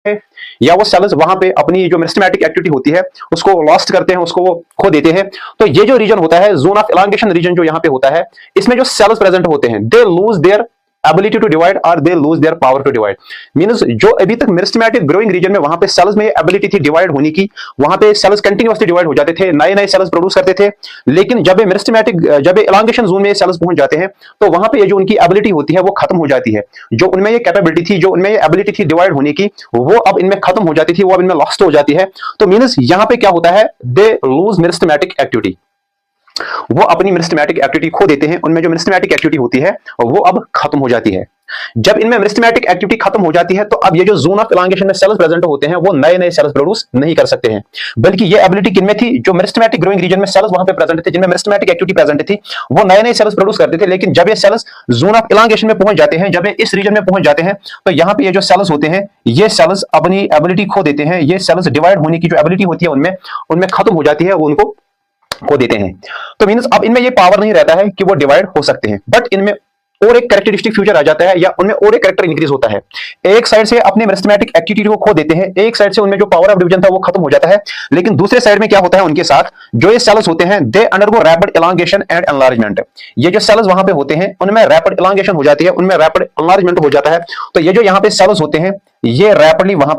या वो सेल्स वहां पे अपनी जो मेरिस्टेमेटिक एक्टिविटी होती है उसको लॉस्ट करते हैं, उसको वो खो देते हैं। तो ये जो रीजन होता है, जोन ऑफ एलांगेशन रीजन जो यहाँ पे होता है, इसमें जो सेल्स प्रेजेंट होते हैं, they lose their ability to divide और they lose their power to divide. Means जो अभी तक मेरिस्टेमेटिक ग्रोइंग रीजन में वहां पे सेल्स में एबिलिटी थी डिवाइड होने की, वहां पे सेल्स कंटिन्यूअसली डिवाइड हो जाते थे, नए नए सेल्स प्रोड्यूस करते थे। लेकिन जब मेरिस्टेमेटिक जब एलांगेशन जोन में सेल्स पहुंच जाते हैं तो वहां पे ये जो उनकी एबिलिटी होती है वो खत्म हो जाती है। जो उनमें ये कैपेबिलिटी थी, जो उनमें ये एबिलिटी थी डिवाइड होने की, वो अब इनमें खत्म हो जाती थी, वो अब इनमें लॉस्ट हो जाती है। तो मींस यहां पे क्या होता है, दे लूज मेरिस्टेमेटिक एक्टिविटी, वो अपनी मेरिस्टेमेटिक एक्टिविटी खो देते हैं। उनमें जो मेरिस्टेमेटिक एक्टिविटी होती है वो अब खत्म हो जाती है। जब इनमें मेरिस्टेमेटिक एक्टिविटी खत्म हो जाती है तो अब ये जो जोन ऑफ एलांगेशन में सेल्स प्रेजेंट होते हैं वो नए नए सेल्स प्रोड्यूस नहीं कर सकते हैं, बल्कि ये एबिलिटी किनमें थी, जो मेरिस्टेमेटिक ग्रोइंग रीजन में सेल्स वहां पे प्रेजेंट थे, जिनमें मेरिस्टेमेटिक एक्टिविटी प्रेजेंट थी, वो नए नए सेल्स प्रोड्यूस करते थे। लेकिन जब ये सेल्स जोन ऑफ एलांगेशन में पहुंच जाते हैं, जब ये इस रीजन में पहुंच जाते हैं, तो यहाँ पे ये जो सेल्स होते हैं, ये सेल्स अपनी एबिलिटी खो देते हैं। ये सेल्स डिवाइड होने की जो एबिलिटी होती है उनमें उनमें खत्म हो जाती है, वो उनको खो देते हैं। तो मींस अब इनमें ये पावर नहीं रहता है कि वो डिवाइड हो सकते हैं, बट इनमें और एक कैरेक्टरिस्टिक फ्यूचर आ जाता है, या उनमें और एक कैरेक्टर इंक्रीज होता है। एक साइड से अपने मेरिस्टेमेटिक एक्टिविटी को खो देते हैं, एक साइड से उनमें जो पावर ऑफ डिवीजन था वो खत्म हो जाता है। लेकिन दूसरे साइड में क्या होता है उनके साथ, जो ये सेल्स होते हैं, they undergo rapid elongation and enlargement. ये जो सेल्स वहां पे होते हैं उनमें रैपिड एलांगेशन हो जाती है, उनमें रैपिड एनलार्जमेंट हो जाता है। तो ये जो यहाँ पे सेल्स होते हैं ये रैपिडली वहां पे